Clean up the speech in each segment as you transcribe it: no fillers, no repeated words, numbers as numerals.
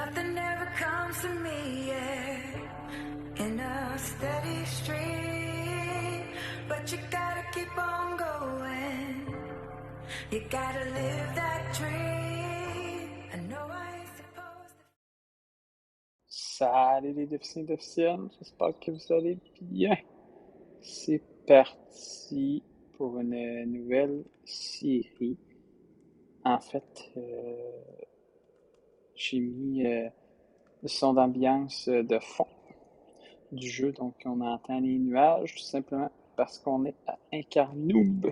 nothing ever comes to me, yeah, in a steady stream. But you gotta keep on going. You gotta live that dream. I know I ain't supposed to. Salut les déficients et déficientes, j'espère que vous allez bien. C'est parti pour une nouvelle série. En fait, j'ai mis le son d'ambiance de fond du jeu, donc on entend les nuages tout simplement parce qu'on est à Incarnoob.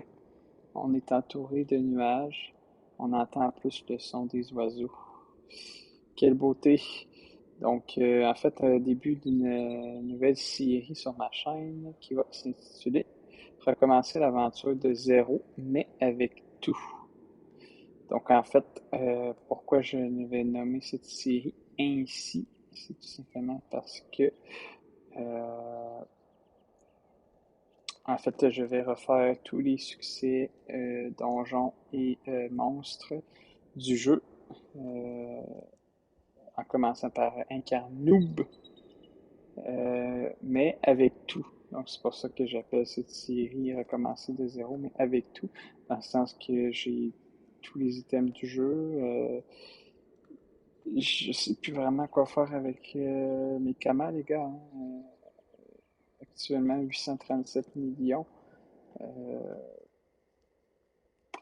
On est entouré de nuages, on entend plus le son des oiseaux. Quelle beauté! Donc, en fait, début d'une nouvelle série sur ma chaîne qui va s'intituler Recommencer l'aventure de zéro, mais avec tout. Donc, en fait, pourquoi je vais nommer cette série ainsi, c'est tout simplement parce que, en fait, je vais refaire tous les succès donjons et monstres du jeu, en commençant par Incarnoob. Mais avec tout. Donc, c'est pour ça que j'appelle cette série Recommencer de zéro, mais avec tout, dans le sens que j'ai tous les items du jeu. Je sais plus vraiment quoi faire avec mes kamas, les gars. Hein. Actuellement, 837 millions.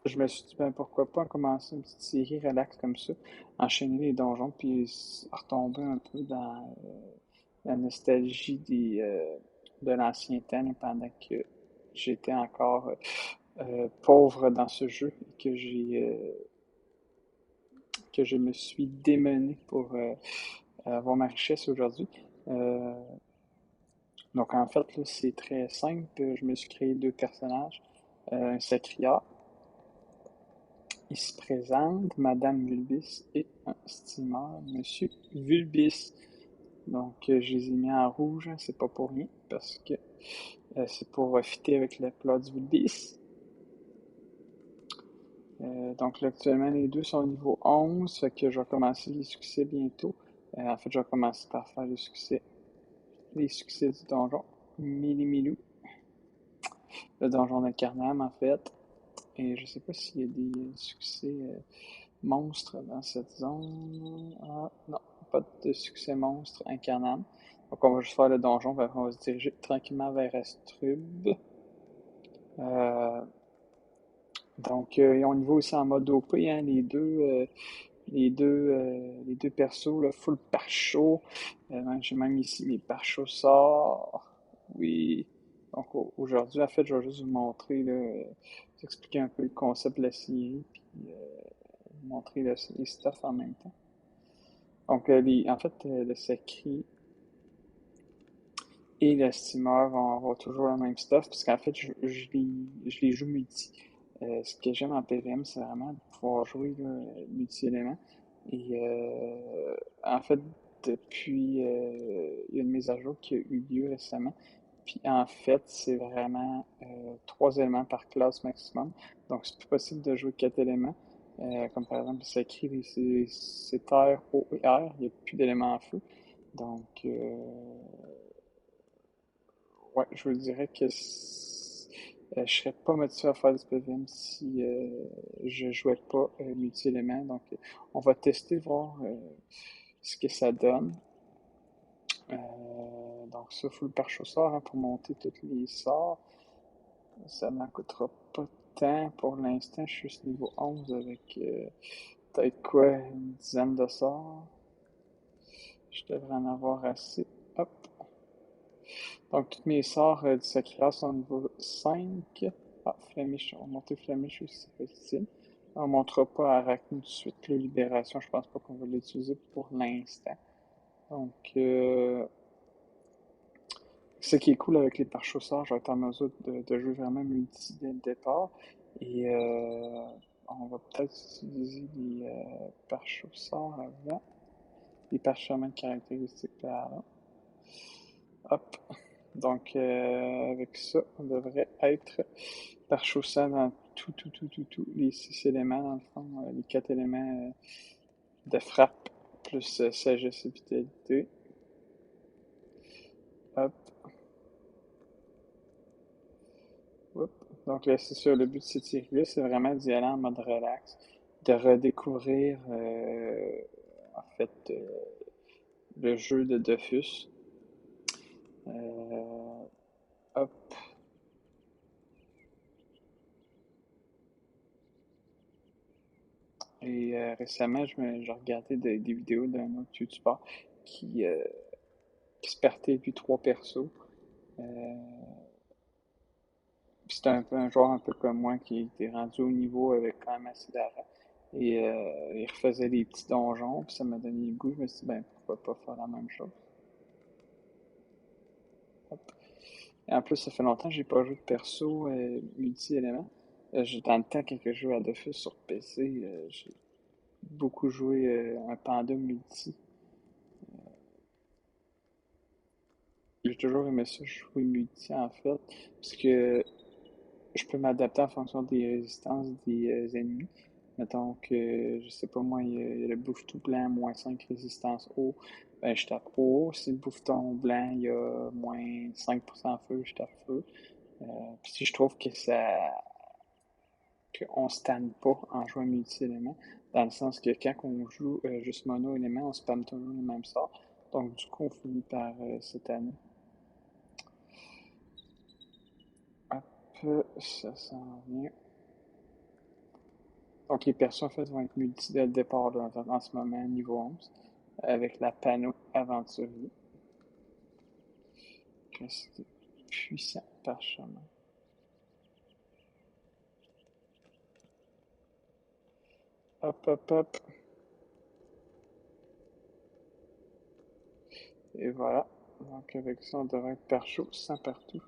Je me suis dit, ben pourquoi pas commencer une petite série relax comme ça, enchaîner les donjons, puis retomber un peu dans la nostalgie de l'ancien temps, là, pendant que j'étais encore pauvre dans ce jeu et que je me suis démené pour avoir ma richesse aujourd'hui. Donc en fait, là, c'est très simple. Je me suis créé deux personnages. Un sacriard. Il se présente, Madame Vulbis et un steamer, Monsieur Vulbis. Donc, je les ai mis en rouge, hein, c'est pas pour rien, parce que c'est pour fitter avec le plat du Vulbis. Donc, là, actuellement, les deux sont au niveau 11, fait que je vais commencer les succès bientôt. En fait, je vais commencer par faire les succès du donjon. Milou. Le donjon d'Incarnam, en fait. Et je sais pas s'il y a des succès monstres dans cette zone. Ah, non, pas de succès monstre Incarnam. Donc, on va juste faire le donjon, on va se diriger tranquillement vers Astrub. Donc, on y va aussi en mode OP, hein, les deux persos, là, full pare-chaud. J'ai même ici mes pare-chauds sorts. Oui. Donc, aujourd'hui, en fait, je vais juste vous montrer, là, vous expliquer un peu le concept de la série, puis vous montrer les stuff en même temps. Donc, en fait, le Sacri et le Steamer vont avoir toujours le même stuff, parce qu'en fait, je les joue multi. Ce que j'aime en PVM, c'est vraiment de pouvoir jouer multi-éléments. Et en fait, depuis, il y a une mise à jour qui a eu lieu récemment. Puis en fait, c'est vraiment 3 éléments par classe maximum. Donc, c'est plus possible de jouer 4 éléments. Comme par exemple, ça écrit c'est terre, eau et air. Il n'y a plus d'éléments en feu. Donc, ouais, je vous dirais que je serais pas motivé à faire du PVM si je jouais pas multi-éléments. Donc, on va tester, voir ce que ça donne. Donc, ça, faut le pare-chaussard, hein, pour monter tous les sorts. Ça m'en coûtera pas tant pour l'instant. Je suis juste niveau 11 avec peut-être quoi, une dizaine de sorts. Je devrais en avoir assez. Hop. Donc, tous mes sorts du sacrifice sont au niveau 5. Ah, Flamiche, on va monter Flamiche aussi, c'est possible. On ne montera pas Arachne tout de suite. La libération, je pense pas qu'on va l'utiliser pour l'instant. Donc, ce qui est cool avec les pare-chaussards, je vais être en mesure de jouer vraiment multi dès le départ. Et on va peut-être utiliser les pare-chaussards avant. Les parchemins de caractéristiques par là. Hop. Donc, avec ça, on devrait être pare-chaussard dans tous les 6 éléments, dans le fond, les 4 éléments de frappe, plus sagesse et vitalité. Hop, hop. Donc là, c'est sûr, le but de cette série-là, c'est vraiment d'y aller en mode relax, de redécouvrir, en fait, le jeu de Dofus. Euh, hop. Et récemment, je regardais des vidéos d'un autre YouTuber qui, euh, qui se partait depuis trois persos. Euh, C'était un peu un joueur un peu comme moi qui était rendu au niveau avec quand même assez d'argent. Et il refaisait des petits donjons, puis ça m'a donné le goût. Je me suis dit, ben pourquoi pas faire la même chose. Hop. Et en plus, ça fait longtemps que j'ai pas joué de perso multi-éléments. Dans le temps, quand je jouais à Dofus sur PC, j'ai beaucoup joué un panda multi. J'ai toujours aimé ça, jouer multi en fait, parce que je peux m'adapter en fonction des résistances des ennemis. Mettons que, je sais pas moi, il y a le bouffeton blanc, moins 5 résistance eau, ben je tape eau. Si le bouffeton blanc, il y a moins 5% feu, je tape feu. Puis si je trouve que qu'on stanne pas en jouant multi-éléments, dans le sens que quand on joue juste mono-élément, on spamme toujours le même sort. Donc du coup, on finit par cette année. Hop, ça s'en vient. Donc les persos en fait vont être multi dès le départ là, en ce moment, niveau 11, avec la panneau aventurier. Que c'est puissant parchemin. Hop, hop, hop. Et voilà. Donc avec ça, on devrait être percho sans partout.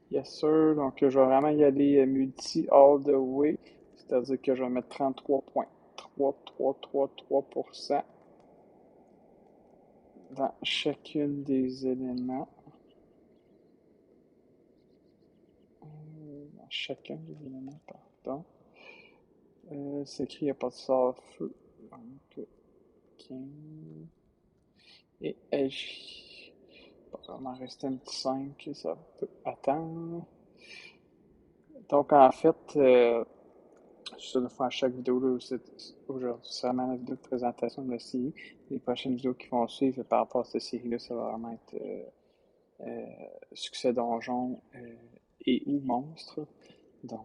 Yes sir. Donc je vais vraiment y aller multi all the way. C'est-à-dire que je vais mettre 33,333% dans chacune des éléments. Dans chacun des éléments, pardon. C'est écrit, il n'y a pas de sort feu. Donc, 15. Et Edge. Bon, on m'en reste un petit 5, ça peut attendre. Donc, en fait, ça de faire à chaque vidéo, là, aujourd'hui, c'est vraiment la vidéo de présentation de la série. Les prochaines vidéos qui vont suivre par rapport à cette série-là, ça va vraiment être euh, succès donjon et ou monstre. Donc,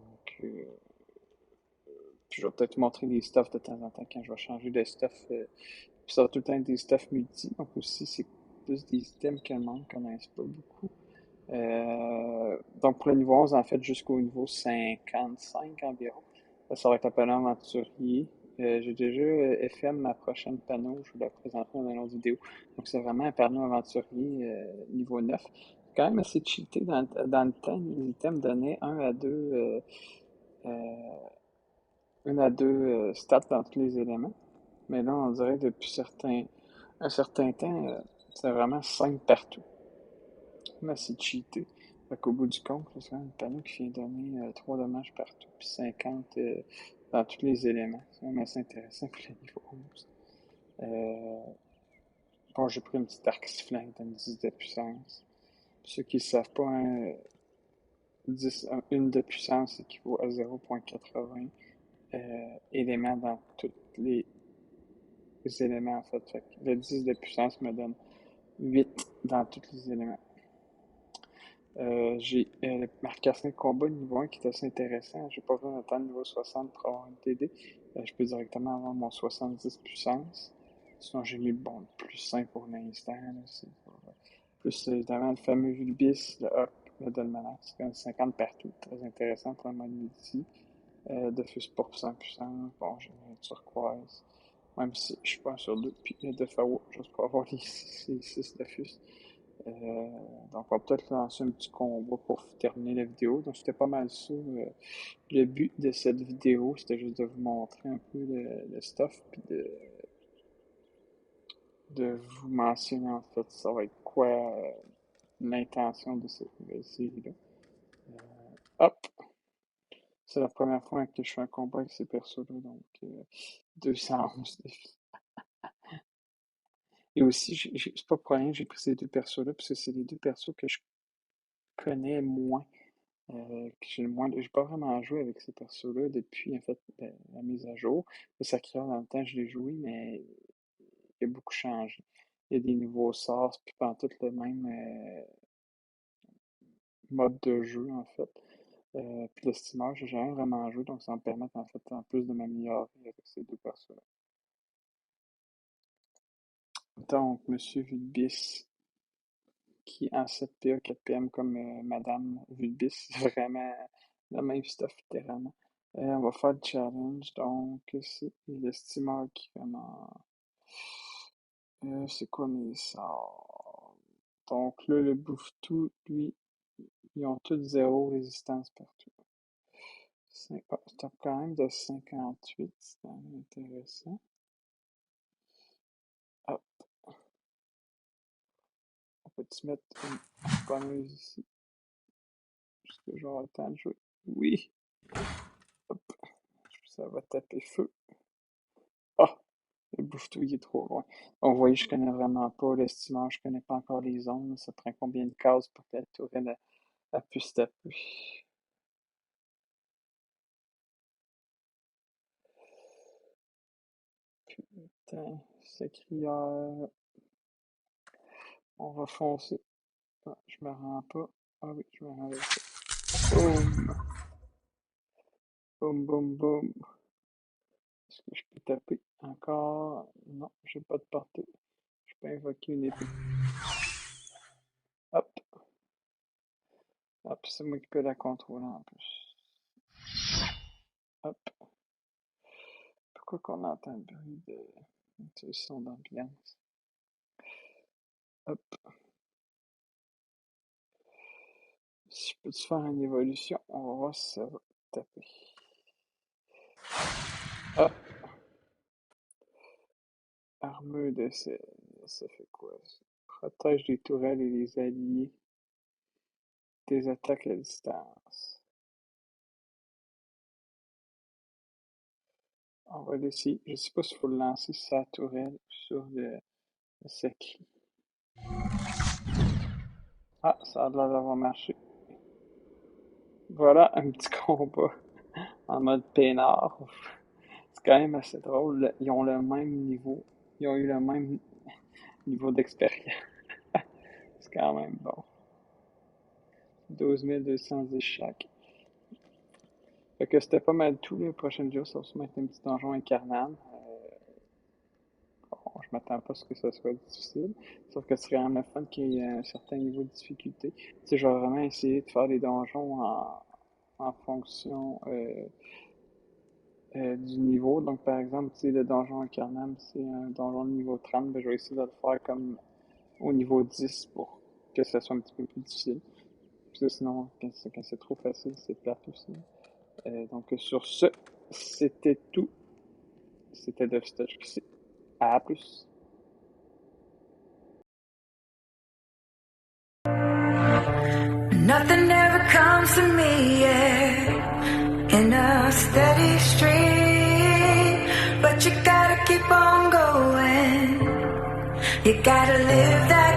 puis je vais peut-être vous montrer des stuffs de temps en temps quand je vais changer de stuff. Puis ça va tout le temps être des stuffs multi. Donc aussi, c'est plus des items que le monde ne connaisse pas beaucoup. Donc pour le niveau 11, en fait, jusqu'au niveau 55 environ. Ça va être un panneau aventurier. J'ai déjà FM ma prochaine panneau, je vous la présenterai dans une autre vidéo. Donc c'est vraiment un panneau aventurier niveau 9. C'est quand même assez cheaté dans le temps. Les items donnaient 1 à 2 stats dans tous les éléments. Mais là, on dirait que depuis un certain temps, c'est vraiment 5 partout. Là, c'est cheaté. Fait qu'au bout du compte, c'est quand même un panneau qui vient donner 3 dommages partout, puis 50 dans tous les éléments. C'est même assez intéressant pour le niveau 11. Bon, j'ai pris une petite arc sifflant qui donne 10 de puissance. Pour ceux qui ne savent pas, hein, 10, une de puissance équivaut à 0,80 éléments dans tous les éléments en fait. Fait que le 10 de puissance me donne 8 dans tous les éléments. J'ai le marqueur 5 combat niveau 1 qui est assez intéressant. J'ai pas besoin d'attendre niveau 60 pour avoir une TD. Je peux directement avoir mon 70 puissance. Sinon, j'ai mis bon, plus 5 pour l'instant. Plus évidemment le fameux Vulbis, le Hawk, le Dolmanax. C'est quand même 50 partout. Très intéressant pour un mode multi. De fus pour 100 puissance. Bon, j'ai une turquoise. Même si je suis pas sur 2. Puis de Fawo, juste pour avoir les 6 de fus. Euh, donc, on va peut-être lancer un petit combat pour terminer la vidéo. Donc, c'était pas mal ça. Le but de cette vidéo, c'était juste de vous montrer un peu le stuff, puis de vous mentionner en fait ça va être quoi l'intention de cette nouvelle série-là. Hop! C'est la première fois que je fais un combat avec ces persos-là, donc 211 défis. Et aussi, c'est pas pour rien que j'ai pris ces deux persos-là, parce que c'est les deux persos que je connais moins. Que j'ai pas vraiment joué avec ces persos-là depuis, en fait, la mise à jour. Le Sakura, dans le temps, je l'ai joué, mais il a beaucoup changé. Il y a des nouveaux sorts, c'est plus pantoute le même mode de jeu, en fait. Puis le steamer, j'ai jamais vraiment joué, donc ça me permet, en fait, en plus de m'améliorer avec ces deux persos-là. Donc, Monsieur Vulbis, qui en 7PA, 4PM comme Madame Vulbis, c'est vraiment le même stuff, littéralement. On va faire le challenge, donc c'est le steamer qui commence. C'est quoi mes sorts? Donc là, le bouffe-tout, lui, ils ont tous zéro résistance partout. C'est quand même de 58, c'est quand même intéressant. Hop, on peut-tu mettre une spawneuse ici? Est-ce que j'aurai le temps de jouer? Oui! Hop, ça va taper feu. Ah! Le bouffe-tout, il est trop loin. Donc, vous voyez, je connais vraiment pas le steamer, je connais pas encore les zones. Ça prend combien de cases pour que la tourelle puisse taper? Putain, s'écrire. On va foncer. Ah, je me rends pas. Ah oui, je me rends avec ça. Boum! Boum, boum, boum. Est-ce que je peux taper encore? Non, j'ai pas de portée. Je peux invoquer une épée. Hop, hop, c'est moi qui peux la contrôler en plus. Hop. Pourquoi qu'on entend le bruit de son d'ambiance? Hop. Si je peux-tu faire une évolution? On va voir si ça va taper. Ah! Armure de sel. Ça fait quoi, ça? Protège les tourelles et les alliés des attaques à distance. On va l'essayer. Je sais pas s'il faut le lancer sur la tourelle ou sur le sacré. Ah, ça a l'air d'avoir marché. Voilà, un petit combat en mode peinard. C'est quand même assez drôle. Ils ont le même niveau. Ils ont eu le même niveau d'expérience. C'est quand même bon. 12 210 chaque. Fait que c'était pas mal tout. Le prochain jour, ça va sûrement être un petit donjon incarnable. Bon, je m'attends pas à ce que ça soit difficile. Sauf que ce serait vraiment fun qu'il y ait un certain niveau de difficulté. Tu sais, je vais vraiment essayer de faire les donjons en fonction du niveau. Donc, par exemple, si le donjon incarnable, c'est un donjon de niveau 30, ben, je vais essayer de le faire comme au niveau 10 pour que ça soit un petit peu plus difficile. Parce que sinon, quand c'est trop facile, c'est plate aussi. Donc, sur ce, c'était tout. C'était DevStouch ici. À plus. Nothing ever comes to me, yeah, in a steady stream. But you gotta keep on going. You gotta live that